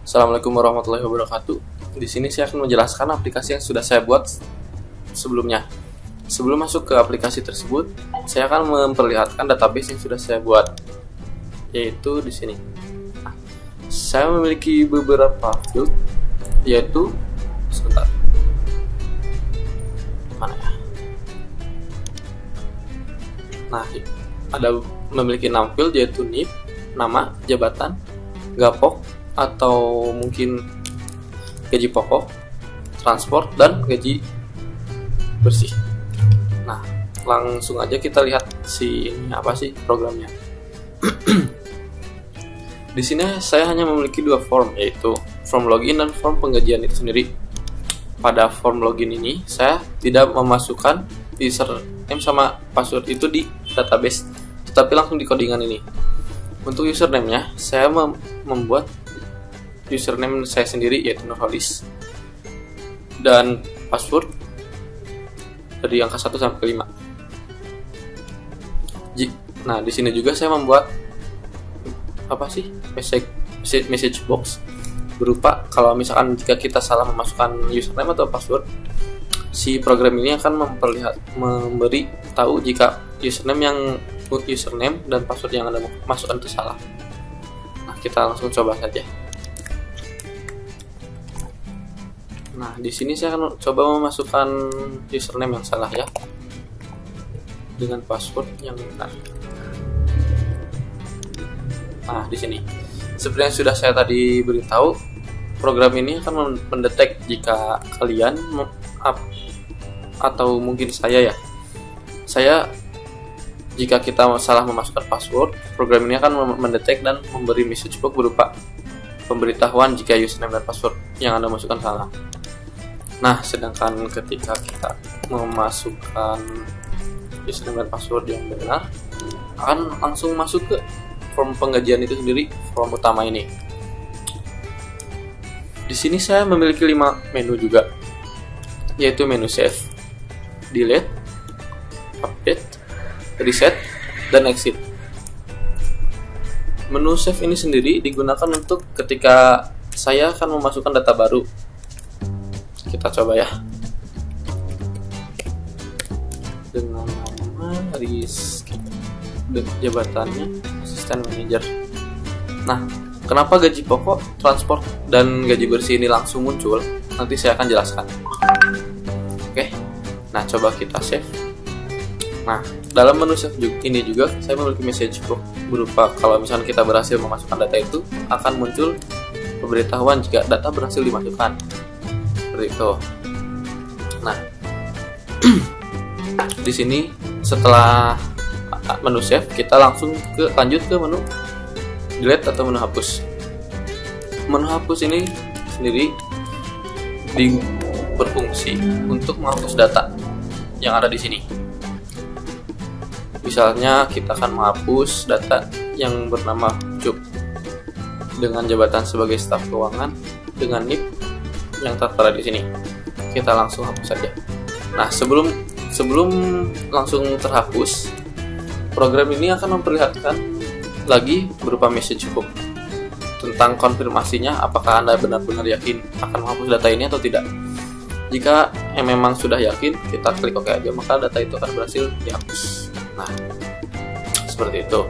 Assalamualaikum warahmatullahi wabarakatuh. Di sini saya akan menjelaskan aplikasi yang sudah saya buat sebelumnya. Sebelum masuk ke aplikasi tersebut, saya akan memperlihatkan database yang sudah saya buat, yaitu di sini. Nah, saya memiliki beberapa field, yaitu sebentar. Mana ya? Nah, ada memiliki 6 field, yaitu NIP, nama, jabatan, gapok, atau mungkin gaji pokok, transport, dan gaji bersih. Nah, langsung aja kita lihat ini apa sih programnya. Di sini saya hanya memiliki 2 form, yaitu form login dan form penggajian itu sendiri. Pada form login ini saya tidak memasukkan username sama password itu di database, tetapi langsung di codingan ini. Untuk username-nya saya membuat username saya sendiri, yaitu Nurholis, dan password dari angka 1 sampai 5. Nah, di sini juga saya membuat message box berupa kalau misalkan jika kita salah memasukkan username atau password, si program ini akan memberi tahu jika username dan password yang Anda masukkan itu salah. Nah, kita langsung coba saja. Nah, di sini saya akan coba memasukkan username yang salah ya, dengan password yang benar. Nah, di sini seperti yang sudah saya tadi beritahu, program ini akan mendetek jika kalian atau mungkin saya jika kita salah memasukkan password, program ini akan mendetek dan memberi message box berupa pemberitahuan jika username dan password yang Anda masukkan salah. Nah, sedangkan ketika kita memasukkan username dan password yang benar, akan langsung masuk ke form penggajian itu sendiri, form utama ini. Di sini saya memiliki 5 menu juga, yaitu menu save, delete, update, reset, dan exit. Menu save ini sendiri digunakan untuk ketika saya akan memasukkan data baru. Kita coba ya, dengan nama jabatannya asisten manajer. Nah, kenapa gaji pokok, transport, dan gaji bersih ini langsung muncul? Nanti saya akan jelaskan. Oke, nah coba kita save. Nah, dalam menu save ini juga saya memiliki message box berupa kalau misalnya kita berhasil memasukkan data itu, akan muncul pemberitahuan jika data berhasil dimasukkan. Seperti itu. Nah, di sini setelah menu save, kita langsung lanjut ke menu delete atau menu hapus. Menu hapus ini sendiri berfungsi untuk menghapus data yang ada di sini. Misalnya kita akan menghapus data yang bernama Cup dengan jabatan sebagai staf keuangan dengan NIP yang tertera di sini. Kita langsung hapus saja. Nah, sebelum langsung terhapus, program ini akan memperlihatkan lagi berupa message box tentang konfirmasinya apakah Anda benar-benar yakin akan menghapus data ini atau tidak. Jika memang sudah yakin, kita klik OK aja, maka data itu akan berhasil dihapus. Nah, seperti itu.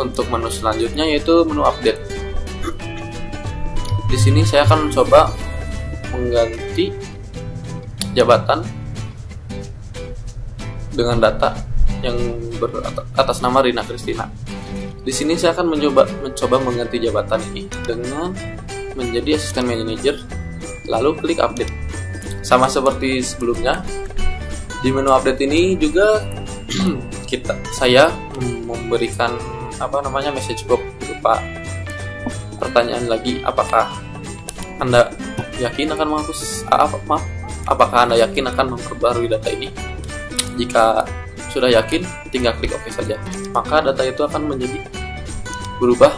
Untuk menu selanjutnya yaitu menu update. Di sini saya akan mencoba mengganti jabatan dengan data yang atas nama Rina Kristina. Di sini saya akan mencoba mengganti jabatan ini dengan menjadi asisten manajer, lalu klik update. Sama seperti sebelumnya, di menu update ini juga saya memberikan message box berupa pertanyaan lagi, apakah Anda yakin akan menghapus apakah Anda yakin akan memperbarui data ini. Jika sudah yakin, tinggal klik OK saja, maka data itu akan menjadi berubah,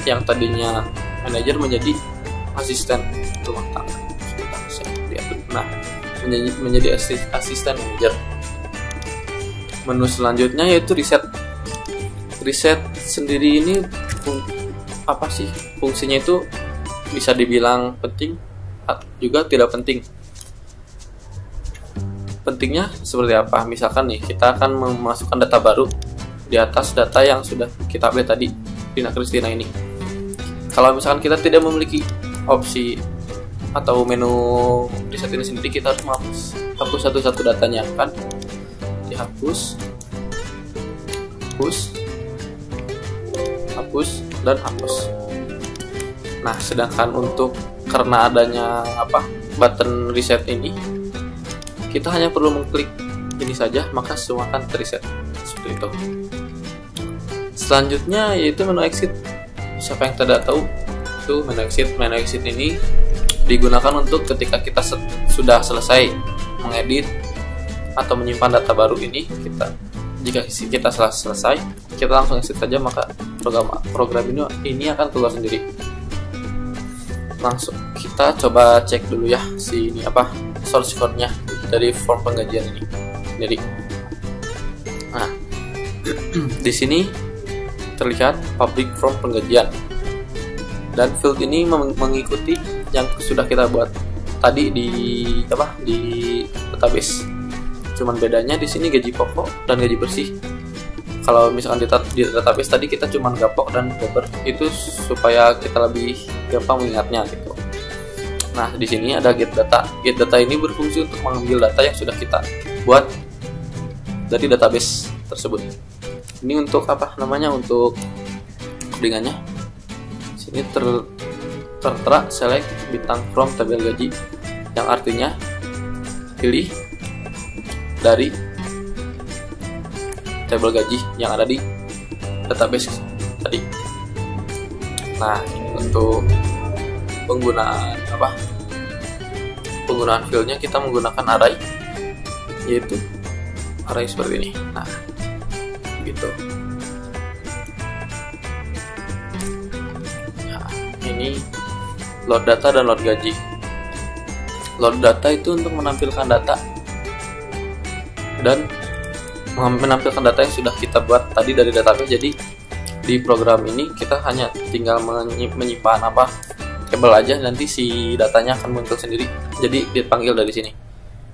yang tadinya manajer menjadi asisten rumah tangga. Nah, menjadi asisten manajer. Menu selanjutnya yaitu reset. Reset sendiri ini fungsinya itu bisa dibilang penting, juga tidak penting. Pentingnya seperti apa? Misalkan nih, kita akan memasukkan data baru di atas data yang sudah kita update tadi di Christina ini. Kalau misalkan kita tidak memiliki opsi atau menu reset ini sendiri, kita harus hapus satu-satu datanya kan, dihapus, hapus dan hapus. Nah, sedangkan karena adanya button reset ini, kita hanya perlu mengklik ini saja, maka semua akan terreset seperti itu. Selanjutnya yaitu menu exit. Siapa yang tidak tahu, itu menu exit. Menu exit ini digunakan untuk ketika kita sudah selesai mengedit atau menyimpan data baru ini, jika kita selesai, kita langsung exit saja, maka program ini akan keluar sendiri. Langsung kita coba cek dulu ya source code-nya dari form penggajian ini sendiri. Nah, di sini terlihat public form penggajian, dan field ini mengikuti yang sudah kita buat tadi di database. Cuman bedanya di sini gaji pokok dan gaji bersih. Kalau misalkan di database tadi kita cuma gapok dan gober, itu supaya kita lebih gampang mengingatnya gitu. Nah, di sini ada get data. Get data ini berfungsi untuk mengambil data yang sudah kita buat dari database tersebut. Ini untuk untuk codingannya. Sini tertera select bintang from tabel gaji, yang artinya pilih dari tabel gaji yang ada di database tadi. Nah, ini untuk penggunaan fieldnya kita menggunakan array, yaitu array seperti ini. Nah, gitu. Nah, ini load data dan load gaji. Load data itu untuk menampilkan data dan menampilkan data yang sudah kita buat tadi dari database. Jadi di program ini kita hanya tinggal menyimpan tabel aja, nanti si datanya akan muncul sendiri. Jadi dipanggil dari sini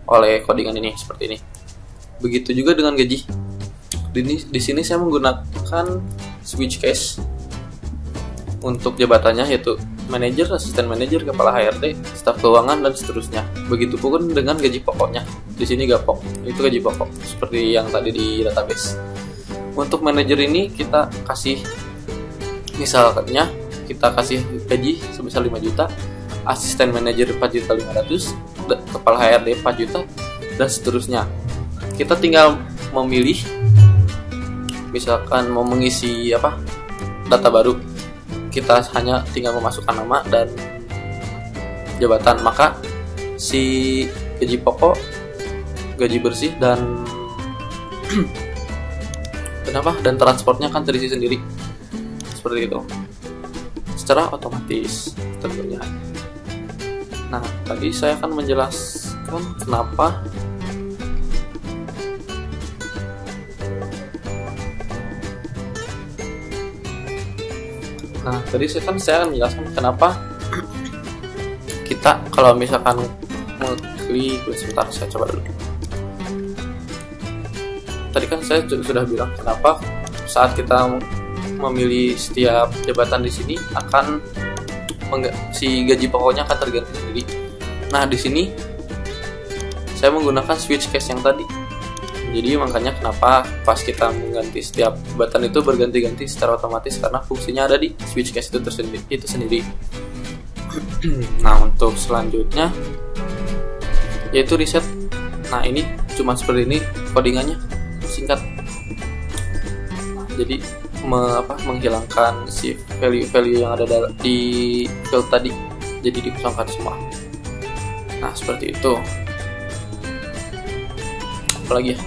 oleh codingan ini seperti ini. Begitu juga dengan gaji. Di sini saya menggunakan switch case untuk jabatannya, yaitu manajer, asisten manajer, kepala HRD, staf keuangan, dan seterusnya. Begitupun dengan gaji pokoknya. Di sini gapok, itu gaji pokok seperti yang tadi di database. Untuk manajer ini kita kasih, misalnya kita kasih gaji sebesar 5 juta, asisten manajer 4.500.000, kepala HRD 4 juta, dan seterusnya. Kita tinggal memilih, misalkan mau mengisi data baru, kita hanya tinggal memasukkan nama dan jabatan, maka si gaji pokok, gaji bersih, dan dan transportnya akan terisi sendiri seperti itu secara otomatis tentunya. Nah, tadi saya akan menjelaskan kenapa saya akan menjelaskan kenapa kita kalau misalkan mengklik, sebentar saya coba dulu. Tadi kan saya sudah bilang kenapa saat kita memilih setiap jabatan di sini akan si gaji pokoknya akan terganti sendiri. Nah, di sini saya menggunakan switch case yang tadi. Jadi makanya kenapa pas kita mengganti setiap jabatan itu berganti-ganti secara otomatis, karena fungsinya ada di switch case itu sendiri. Nah, untuk selanjutnya yaitu reset. Nah, ini cuma seperti ini codingannya, singkat. Nah, jadi menghilangkan si value yang ada di field tadi, jadi dikosongkan semua. Nah, seperti itu. Apalagi ya,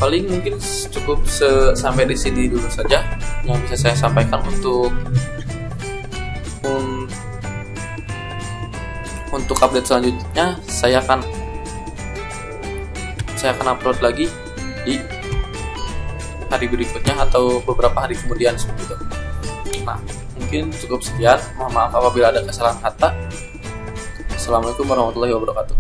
paling mungkin cukup sampai di sini dulu saja yang bisa saya sampaikan. Untuk update selanjutnya saya akan upload lagi di hari berikutnya atau beberapa hari kemudian seperti itu. Nah, mungkin cukup sekian. Mohon maaf apabila ada kesalahan kata. Assalamualaikum warahmatullahi wabarakatuh.